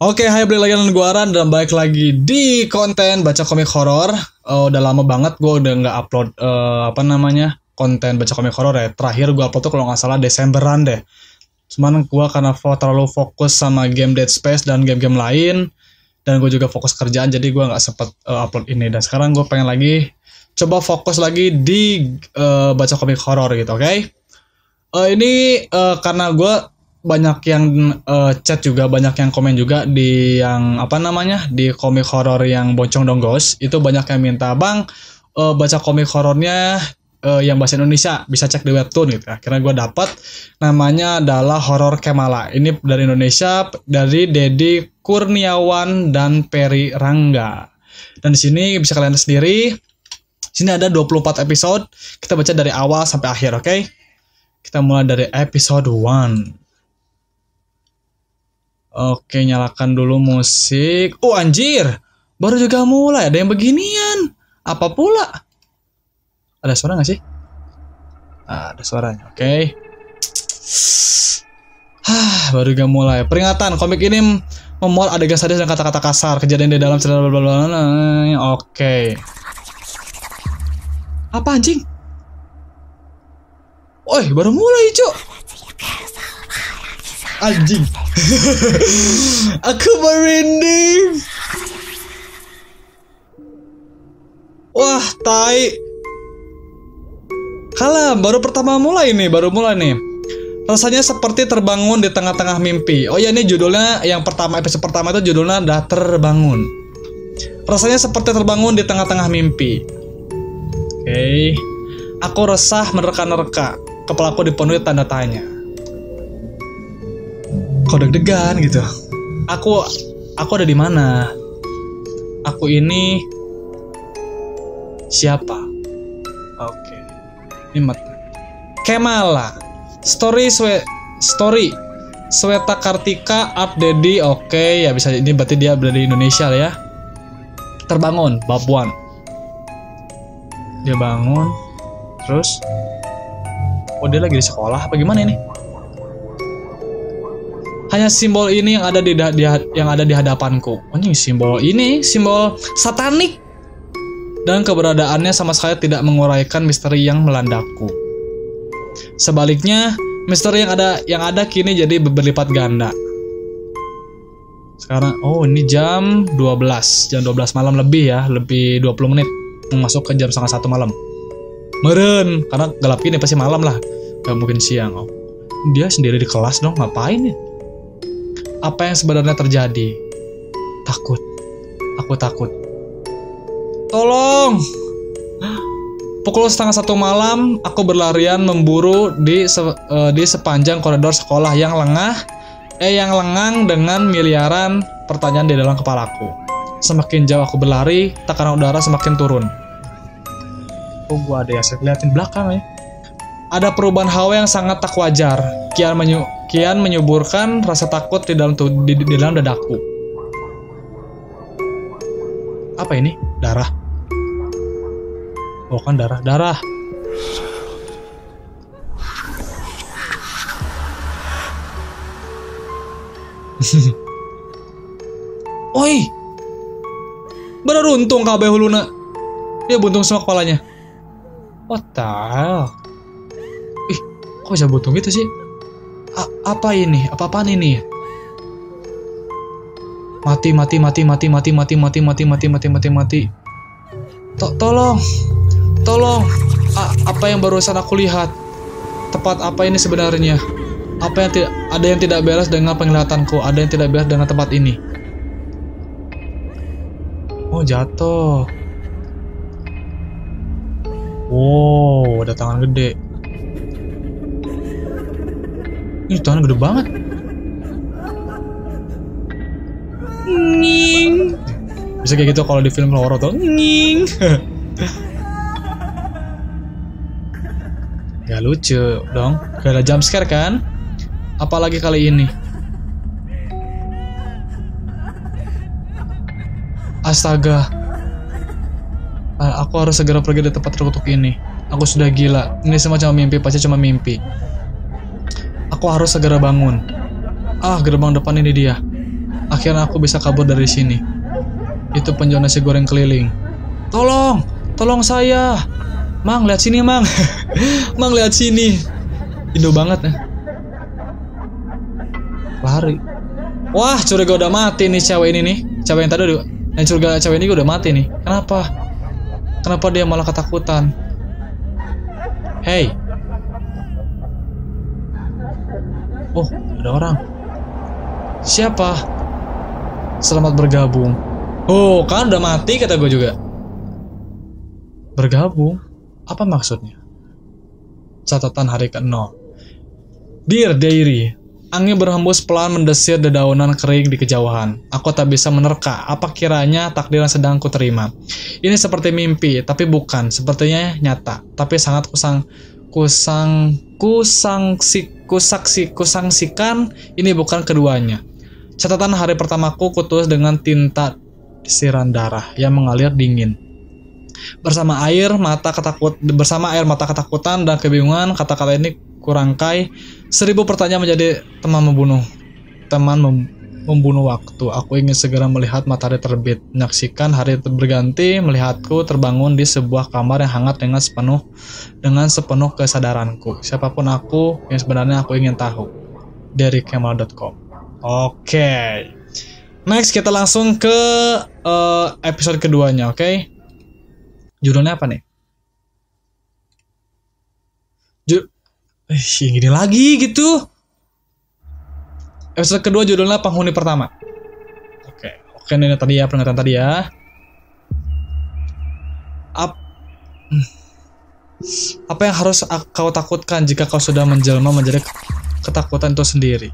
Oke, hai, balik lagi dengan gue Aran dan balik lagi di konten baca komik horor. Udah lama banget gue udah nggak upload konten baca komik horor ya. Terakhir gue upload tuh kalau nggak salah Desemberan deh. Cuman gue karena terlalu fokus sama game Dead Space dan game-game lain, dan gue juga fokus kerjaan, jadi gue nggak sempet upload ini. Dan sekarang gue pengen lagi coba fokus lagi di baca komik horor gitu, oke? Ini karena gue banyak yang chat juga, banyak yang komen juga di yang di komik horor yang Boncong Donggos. Itu banyak yang minta, "Bang, baca komik horornya yang bahasa Indonesia, bisa cek di webtoon," gitu. Akhirnya gue dapat, namanya adalah Horor Kemala. Ini dari Indonesia, dari Dedi Kurniawan dan Peri Rangga. Dan di sini bisa kalian lihat sendiri. Sini ada 24 episode. Kita baca dari awal sampai akhir, oke? Kita mulai dari episode 1. Oke, nyalakan dulu musik. Oh anjir, baru juga mulai ada yang beginian. Apa pula? Ada suara gak sih? Ada suaranya, oke. Baru juga mulai. Peringatan, komik ini memuat adegan sadis dan kata-kata kasar. Kejadian di dalam cerita blablabla. Oke. Apa anjing? Oi, baru mulai, Cuk. Anjing. Aku merinding. Wah, tai. Kalah, baru mulai nih. Rasanya seperti terbangun di tengah-tengah mimpi. Oh ya, ini judulnya yang pertama, episode pertama itu judulnya dah terbangun. Rasanya seperti terbangun di tengah-tengah mimpi. Oke. Aku resah menerka-nerka. Kepalaku dipenuhi tanda tanya. Kok deg-degan gitu. Aku ada di mana? Aku ini siapa? Oke. Ini Kemala. Story Sweta Kartika, Art Dedi. Oke, ya bisa, ini berarti dia dari Indonesia lah ya. Terbangun, bab 1. Dia bangun. Terus dia lagi di sekolah apa gimana ini? Hanya simbol ini yang ada di hadapanku. Ini simbol satanik. Dan keberadaannya sama sekali tidak menguraikan misteri yang melandaku. Sebaliknya, misteri yang ada kini jadi berlipat ganda. Sekarang, ini jam 12 malam lebih ya, lebih 20 menit masuk ke jam 12:30 malam. Meren, karena gelap gini pasti malam lah, gak mungkin siang. Dia sendiri di kelas dong, ngapain ya? Apa yang sebenarnya terjadi? Takut. Aku takut. Tolong! Pukul 12:30 malam, aku berlarian memburu di sepanjang koridor sekolah yang lengang dengan miliaran pertanyaan di dalam kepalaku. Semakin jauh aku berlari, tekanan udara semakin turun. Gua ada ya, saya liatin belakang ya. Ada perubahan hawa yang sangat tak wajar. Kian menyuburkan rasa takut di dalam dadaku. Apa ini? Darah. Oh kan darah. Oi, beruntung kabeh huluna. Dia buntung semua kepalanya. What the hell? Ih, kok bisa buntung gitu sih? Apa ini? Apa-apaan ini? Mati. Tolong. Apa yang barusan aku lihat? Tepat apa ini sebenarnya? Ada yang tidak beres dengan penglihatanku, ada yang tidak beres dengan tempat ini. Oh, jatuh. Wow, ada tangan gede. Ini tangan gede banget. Nging. Bisa kayak gitu kalau di film horor tuh. Nging. Gak lucu dong. Gak ada jump scare kan? Apalagi kali ini. Astaga. Aku harus segera pergi dari tempat terkutuk ini. Aku sudah gila. Ini semua cuma mimpi, pasti cuma mimpi. Aku harus segera bangun. Gerbang depan ini dia. Akhirnya aku bisa kabur dari sini. Itu penjual nasi goreng keliling. Tolong saya. Mang, lihat sini, Mang. Mang, lihat sini. Indo banget ya. Lari. Wah, curiga udah mati nih cewek ini nih. Cewek yang tadi udah, yang curiga cewek ini udah mati nih. Kenapa dia malah ketakutan? Hey. Oh, ada orang. Siapa? Selamat bergabung. Oh, kan udah mati kata gue juga. Bergabung? Apa maksudnya? Catatan hari ke-0. Dear Diary, angin berhembus pelan mendesir dedaunan kering di kejauhan. Aku tak bisa menerka apa kiranya takdir yang sedang kuterima. Ini seperti mimpi, tapi bukan. Sepertinya nyata, tapi sangat kusangsikan ini bukan keduanya. Catatan hari pertamaku kutulis dengan tinta desiran darah yang mengalir dingin. Bersama air mata ketakutan dan kebingungan, kata-kata ini kurangkai 1000 pertanyaan menjadi teman membunuh waktu. Aku ingin segera melihat matahari terbit, menyaksikan hari berganti, melihatku terbangun di sebuah kamar yang hangat dengan sepenuh kesadaranku. Siapapun aku, yang sebenarnya aku ingin tahu. Dari kemal.com. Oke. Next kita langsung ke episode keduanya, oke? Judulnya apa nih? Gini lagi gitu. Episode kedua judulnya Penghuni Pertama. Oke, ini tadi ya, peringatan tadi ya. Apa yang harus kau takutkan jika kau sudah menjelma menjadi ketakutan itu sendiri?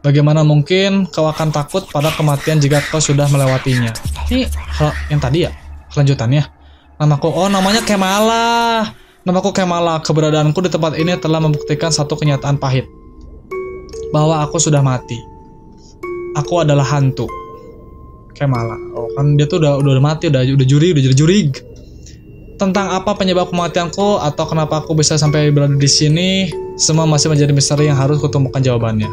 Bagaimana mungkin kau akan takut pada kematian jika kau sudah melewatinya? Ini yang tadi ya, kelanjutannya. Namanya Kemala. Namaku Kemala. Keberadaanku di tempat ini telah membuktikan satu kenyataan pahit. Bahwa aku sudah mati. Aku adalah hantu. Kemala. Oh, kan dia tuh udah mati, udah jadi jurig. Tentang apa penyebab kematianku atau kenapa aku bisa sampai berada di sini, semua masih menjadi misteri yang harus kutemukan jawabannya.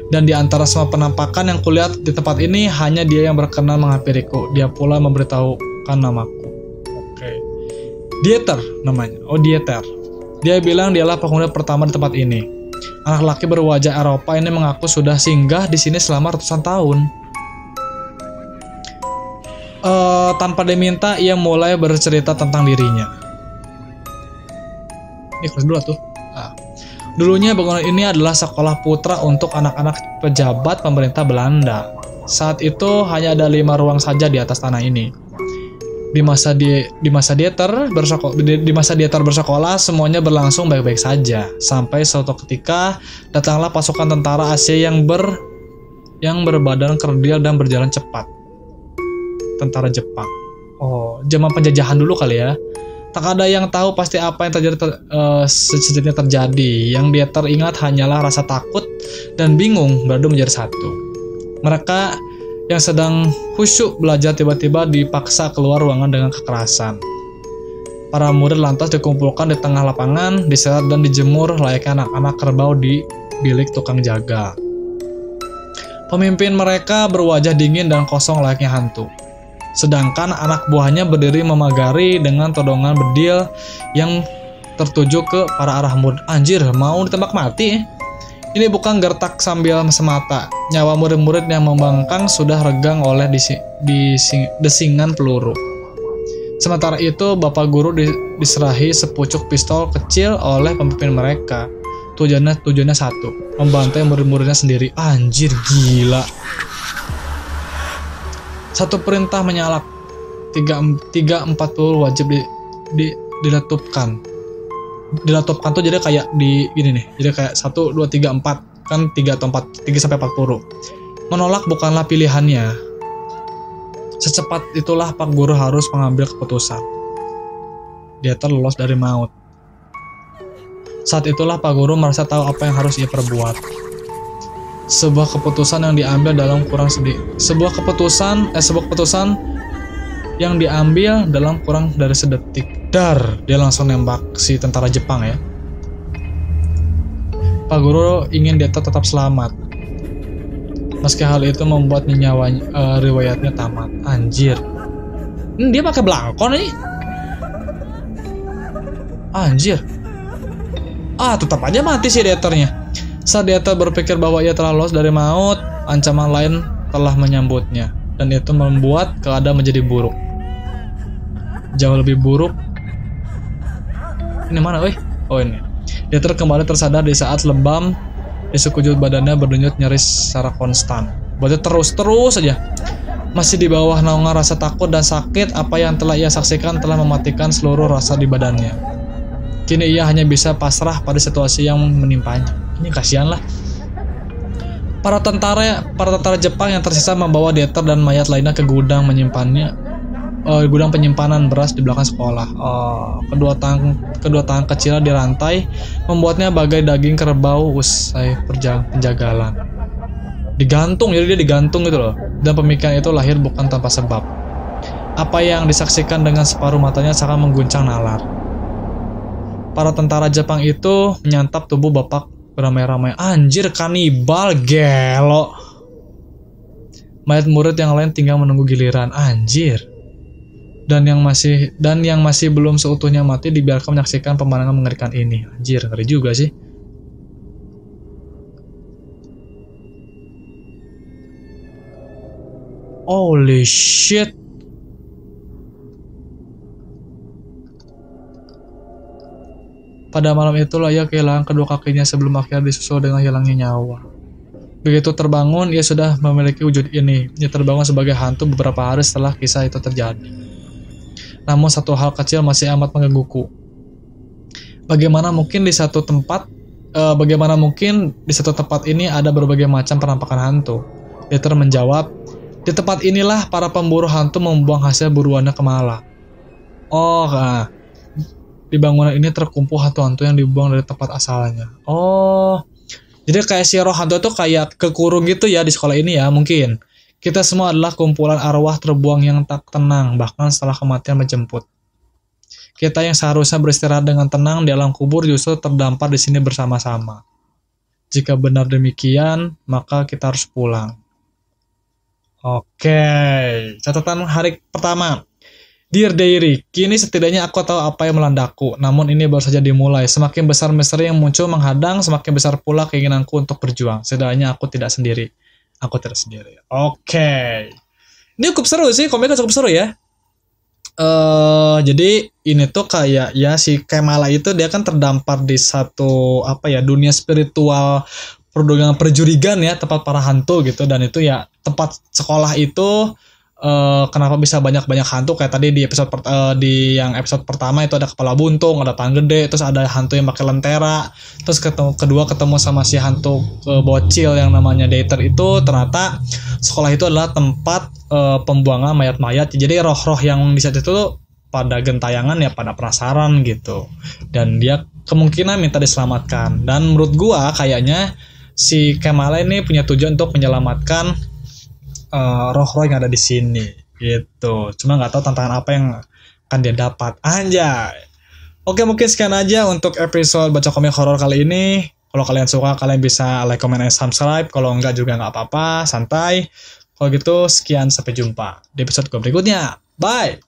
Dan di antara semua penampakan yang kulihat di tempat ini, hanya dia yang berkenan menghampiriku. Dia pula memberitahukan namaku. Oke. Dieter namanya. Oh, Dieter. Dia bilang dialah penghuni pertama di tempat ini. Anak laki berwajah Eropa ini mengaku sudah singgah di sini selama ratusan tahun. Tanpa diminta, ia mulai bercerita tentang dirinya. Ini kelas dulu tuh. Dulunya bangunan ini adalah sekolah putra untuk anak-anak pejabat pemerintah Belanda. Saat itu hanya ada 5 ruang saja di atas tanah ini. Di masa Dieter bersekolah, semuanya berlangsung baik-baik saja. Sampai suatu ketika datanglah pasukan tentara Asia yang berbadan kerdil dan berjalan cepat. Tentara Jepang. Oh, zaman penjajahan dulu kali ya. Tak ada yang tahu pasti apa yang sejatinya terjadi. Yang dia teringat hanyalah rasa takut dan bingung beradu menjadi satu. Mereka yang sedang khusyuk belajar tiba-tiba dipaksa keluar ruangan dengan kekerasan. Para murid lantas dikumpulkan di tengah lapangan, diseret dan dijemur layaknya anak-anak kerbau di bilik tukang jaga. Pemimpin mereka berwajah dingin dan kosong layaknya hantu. Sedangkan anak buahnya berdiri memagari dengan todongan bedil yang tertuju ke para arah murid. Anjir, mau ditembak mati? Ini bukan gertak sambil semata. Nyawa murid-murid yang membangkang sudah regang oleh desingan peluru. Sementara itu, bapak guru diserahi sepucuk pistol kecil oleh pemimpin mereka. Tujuannya satu, membantai murid-muridnya sendiri. Anjir, gila. Satu perintah menyalak. 3-4 peluru wajib diletupkan. Diletupkan tuh jadi kayak di gini nih. Jadi kayak 1, 2, 3, 4. Kan 3 atau 4, 3-4 peluru. Menolak bukanlah pilihannya. Secepat itulah Pak Guru harus mengambil keputusan. Dia lolos dari maut. Saat itulah Pak Guru merasa tahu apa yang harus ia perbuat. Sebuah keputusan yang diambil dalam sebuah keputusan yang diambil dalam kurang dari sedetik. Dia langsung nembak si tentara Jepang ya. Pak Guru ingin dia tetap selamat. Meski hal itu membuat riwayatnya tamat. Anjir. Dia pakai belangkon nih. Anjir. Tetap aja mati si Dieternya. Saat Dieter berpikir bahwa ia telah lolos dari maut, ancaman lain telah menyambutnya. Dan itu membuat keadaan menjadi buruk. Jauh lebih buruk. Ini mana, Oh ini. Dieter kembali tersadar di saat lebam di sekujur badannya berdenyut nyaris secara konstan. Berarti terus saja. Masih di bawah naungan rasa takut dan sakit, apa yang telah ia saksikan telah mematikan seluruh rasa di badannya. Kini ia hanya bisa pasrah pada situasi yang menimpanya. Ini kasihan lah. Para tentara Jepang yang tersisa membawa Dieter dan mayat lainnya ke gudang gudang penyimpanan beras di belakang sekolah. Kedua tangan kecilnya dirantai, membuatnya bagai daging kerbau usai penjagalan. Digantung, jadi dia digantung gitu loh. Dan pemikiran itu lahir bukan tanpa sebab. Apa yang disaksikan dengan separuh matanya sangat mengguncang nalar. Para tentara Jepang itu menyantap tubuh bapak beramai-ramai. Anjir, kanibal, gelo. Mayat murid yang lain tinggal menunggu giliran. Anjir. Dan yang masih belum seutuhnya mati dibiarkan menyaksikan pemandangan mengerikan ini. Anjir, ngeri juga sih. Holy shit. Pada malam itulah ia kehilangan kedua kakinya sebelum akhirnya disusul dengan hilangnya nyawa. Begitu terbangun, ia sudah memiliki wujud ini. Ia terbangun sebagai hantu beberapa hari setelah kisah itu terjadi. Namun satu hal kecil masih amat menggangguku. Bagaimana mungkin di satu tempat ini ada berbagai macam penampakan hantu? Dieter menjawab, di tempat inilah para pemburu hantu membuang hasil buruannya ke Mala. Di bangunan ini terkumpul hantu-hantu yang dibuang dari tempat asalnya. Jadi kayak si roh hantu itu kayak kekurung gitu ya di sekolah ini ya mungkin. Kita semua adalah kumpulan arwah terbuang yang tak tenang, bahkan setelah kematian menjemput. Kita yang seharusnya beristirahat dengan tenang di alam kubur justru terdampar di sini bersama-sama. Jika benar demikian, maka kita harus pulang. Oke, catatan hari pertama. Dear Diary, kini setidaknya aku tahu apa yang melandaku, namun ini baru saja dimulai. Semakin besar misteri yang muncul menghadang, semakin besar pula keinginanku untuk berjuang. Setidaknya aku tidak sendiri. Oke. Ini cukup seru sih, komiknya cukup seru ya. Jadi ini tuh kayak ya si Kemala itu dia kan terdampar di satu dunia spiritual perjurigan ya, tempat para hantu gitu, dan itu ya tempat sekolah itu kenapa bisa banyak hantu kayak tadi di episode pertama itu ada kepala buntung, ada tangan gede, terus ada hantu yang pakai lentera, terus ketemu sama si hantu bocil yang namanya Dieter itu. Ternyata sekolah itu adalah tempat pembuangan mayat-mayat, jadi roh-roh yang di saat itu pada gentayangan ya pada penasaran gitu, dan dia kemungkinan minta diselamatkan. Dan menurut gua kayaknya si Kemala ini punya tujuan untuk menyelamatkan roh-roh yang ada di sini gitu. Cuma nggak tahu tantangan apa yang akan dia dapat. Anjay. Oke, mungkin sekian aja untuk episode baca komik horor kali ini. Kalau kalian suka, kalian bisa like, comment, and subscribe. Kalau enggak juga nggak apa-apa, santai. Kalau gitu, sekian, sampai jumpa di episode berikutnya. Bye.